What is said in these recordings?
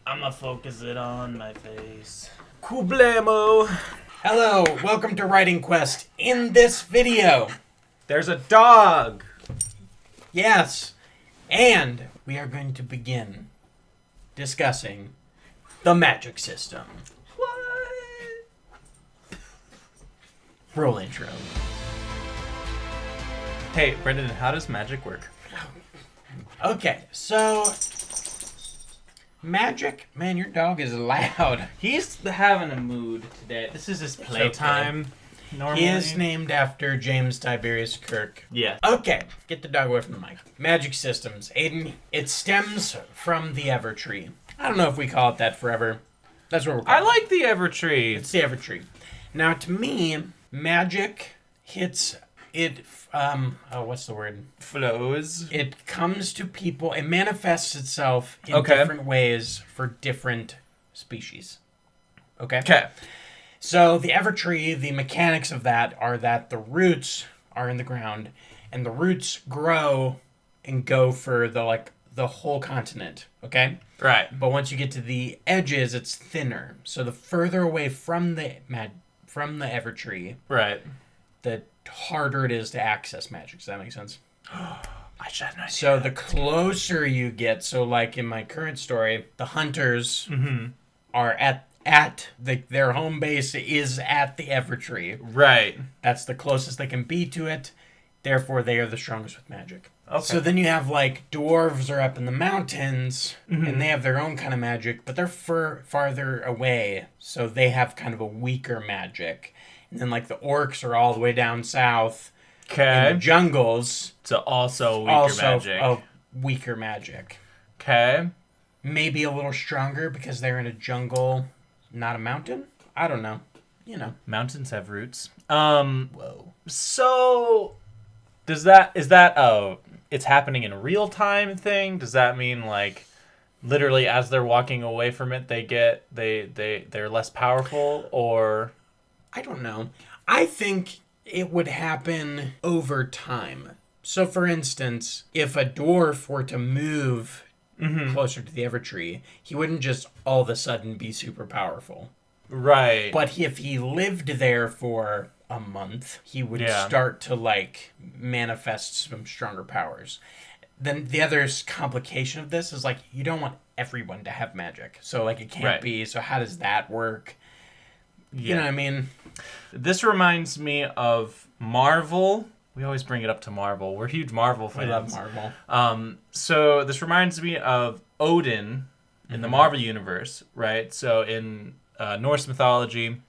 I'ma focus it on my face. Kublemo! Hello, welcome to Writing Quest. In this video, There's a dog! yes, and we are going to begin discussing the magic system. What? Roll intro. Hey, Brendan, how does magic work? Okay, so magic, man, your dog is loud. He's having a mood today. This is his playtime. Normally. He is named after James Tiberius Kirk. Yeah. Okay, get the dog away from the mic. Magic systems. Aiden, it stems from the Evertree. I don't know if we call it that forever. That's what we're calling I like the Evertree. It's the Evertree. Now, to me, magic hits it. What's the word? Flows. It comes to people. It manifests itself in Okay. different ways for different species. Okay. Okay. So the Evertree, the mechanics of that are that the roots are in the ground, and the roots grow and go for the whole continent. Okay. Right. But once you get to the edges, it's thinner. So the further away from the Evertree, Right. the harder it is to access magic. Does that make sense? I should have So the closer you get, so like in my current story, the hunters are at their home base is at the Evertree. Right. That's the closest they can be to it. Therefore, they are the strongest with magic. Okay. So then you have like dwarves are up in the mountains, and they have their own kind of magic, but they're farther away, so they have kind of a weaker magic. And then like the orcs are all the way down south in Okay. the jungles, So also weaker also magic. weaker magic. Okay. Maybe a little stronger because they're in a jungle, not a mountain. I don't know. You know. Mountains have roots. Whoa. So is that it's happening in real time thing? Does that mean like literally as they're walking away from it they're less powerful, or I don't know. I think it would happen over time. So, for instance, if a dwarf were to move closer to the Evertree, he wouldn't just all of a sudden be super powerful. right? But if he lived there for a month, he would Yeah. start to, like, manifest some stronger powers. Then the other complication of this is, like, you don't want everyone to have magic. So, like, it can't Right. be. So, how does that work? You know what I mean? This reminds me of Marvel. We always bring it up to Marvel. We're huge Marvel I fans. love Marvel. So this reminds me of Odin in the Marvel universe, right? So in Norse mythology,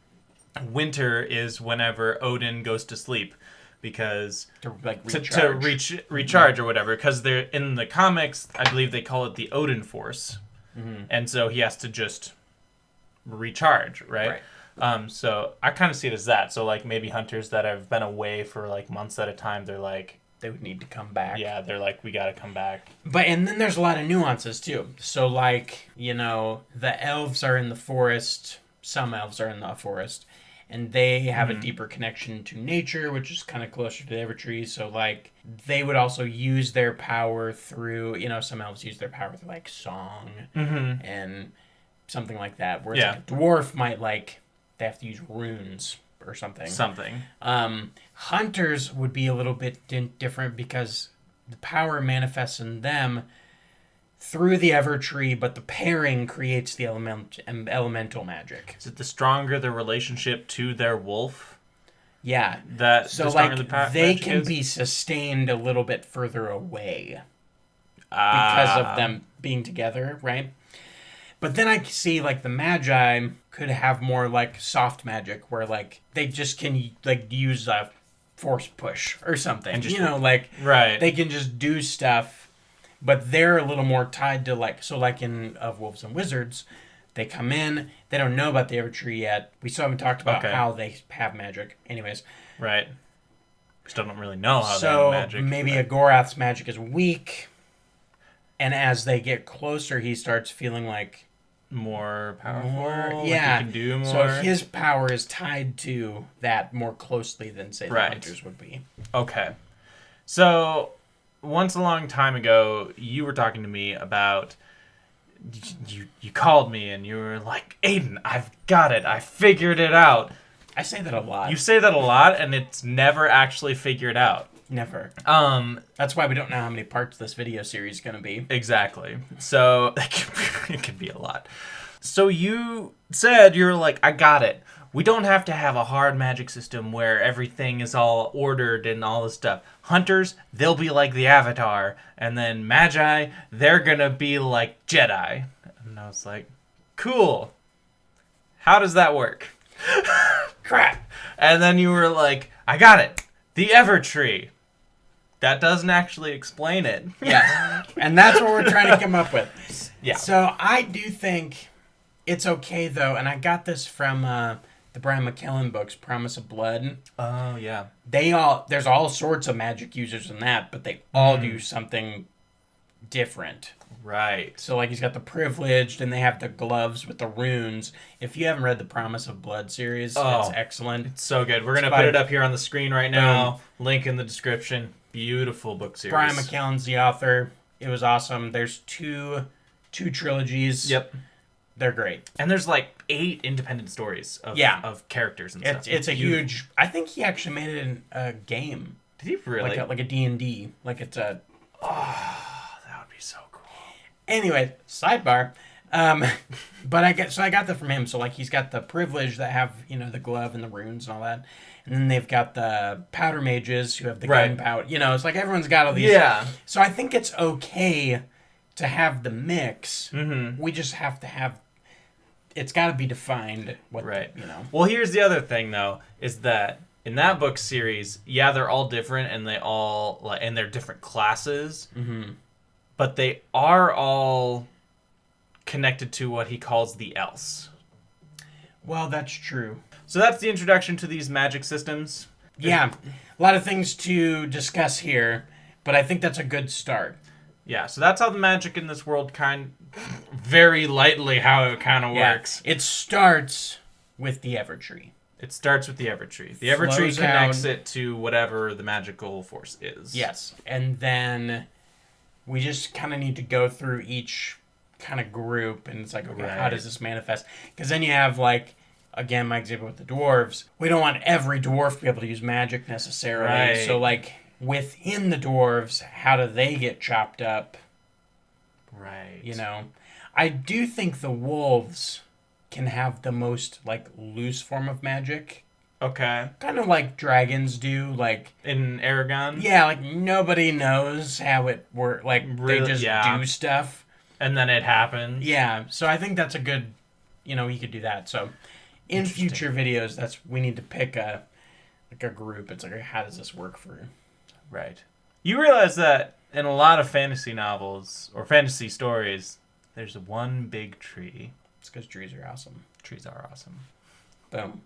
winter is whenever Odin goes to sleep, because To, like, to recharge. recharge or whatever. Because they're in the comics, I believe they call it the Odin Force, and so he has to just recharge, right? So I kind of see it as that. So like maybe hunters that have been away for like months at a time, they're like, They would need to come back. yeah, they're like, we gotta come back. But, and then there's a lot of nuances, too. So, like, you know, the elves are in the forest. Some elves are in the forest. And they have a deeper connection to nature, which is kind of closer to the Evertree. So, like, they would also use their power through, you know, some elves use their power through, like, song and something like that. Whereas like, a dwarf might, like, they have to use runes or something. Hunters would be a little bit different because the power manifests in them through the Evertree, but the pairing creates the elemental magic. Is it the stronger the relationship to their wolf? Yeah. That So, the stronger like, the they magic can is? be sustained a little bit further away because of them being together, right? But then I see, like, the Magi could have more, like, soft magic where, like, they just can, like, use a force push or something. And just- you know, like, right. they can just do stuff, but they're a little more tied to, like, so, like, in Of Wolves and Wizards, they come in, they don't know about the Evertree yet. We still haven't talked about how they have magic. Anyways. Right. We still don't really know how they So, have magic. maybe a Gorath's magic is weak, and as they get closer, he starts feeling like more powerful. more, like yeah. he can do more. So his power is tied to that more closely than, say, the Right. hunters would be. Okay. So once a long time ago, you were talking to me about you called me and you were like, Aiden, I've got it. I figured it out. I say that a lot. You say that a lot, and it's never actually figured out. Never. That's why we don't know how many parts this video series is going to be. Exactly. So it could be a lot. So you said, you're like, I got it. We don't have to have a hard magic system where everything is all ordered and all this stuff. Hunters, they'll be like the Avatar. And then Magi, they're going to be like Jedi. And I was like, cool. How does that work? Crap. And then you were like, I got it. The Evertree. That doesn't actually explain it. Yeah. And that's what we're trying to come up with. Yeah. So I do think it's okay, though. And I got this from the Brian McKellen books, Promise of Blood. Oh, yeah. There's all sorts of magic users in that, but they all do something different. Right. So, like, he's got the Privileged, and they have the gloves with the runes. If you haven't read the Promise of Blood series, it's excellent. It's so good. We're going to put it up here on the screen right now. Link in the description. Beautiful book series. Brian McKellen's the author. It was awesome. There's two trilogies. Yep. They're great. And there's like 8 independent stories of characters and stuff. It's a huge... I think he actually made it in a game. Did he really? Like a D&D. Like it's a... Oh, that would be so cool. Anyway, sidebar. But I got that from him. So like he's got the Privilege that have, the glove and the runes and all that. And then they've got the powder mages who have the gunpowder. It's like everyone's got all these. Yeah. So I think it's okay to have the mix. Mm-hmm. We just have to have... It's got to be defined. Well, here's the other thing, though, is that in that book series, yeah, they're all different, and they're different classes, but they are all connected to what he calls the else. Well, that's true. So that's the introduction to these magic systems. Yeah, a lot of things to discuss here, but I think that's a good start. Yeah, so that's how the magic in this world very lightly how it kind of works. It starts with the Evertree. It starts with the Evertree. The Evertree connects it to whatever the magical force is. Yes, and then we just kind of need to go through each kind of group, and it's like, okay, how does this manifest? Because then you have, like, again, my example with the dwarves. We don't want every dwarf to be able to use magic necessarily. Right. So, like, within the dwarves, how do they get chopped up? Right. I do think the wolves can have the most, like, loose form of magic. Okay. Kind of like dragons do, like... In Aragon? Yeah, like, nobody knows how it works. Like, they just do stuff. And then it happens. Yeah, so I think that's a good... he could do that. So, in future videos, we need to pick a group. It's like, how does this work for... Right. You realize that in a lot of fantasy novels or fantasy stories, there's one big tree. It's because trees are awesome. Trees are awesome. Boom.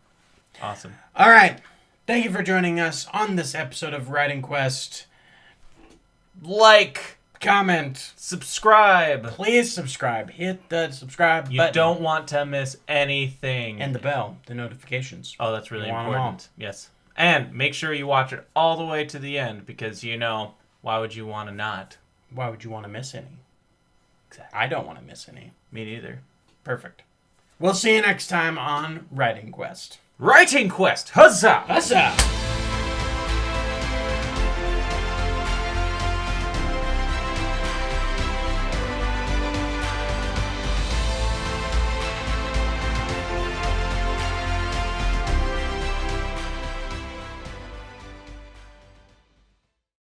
Awesome. All right. Thank you for joining us on this episode of Writing Quest. Like, comment, subscribe. Please subscribe. Hit the subscribe button. You don't want to miss anything. And the bell, the notifications. Oh, that's really important. Yes. And make sure you watch it all the way to the end because, why would you want to not? Why would you want to miss any? Exactly. I don't want to miss any. Me neither. Perfect. We'll see you next time on Writing Quest. Writing Quest! Huzzah! Huzzah!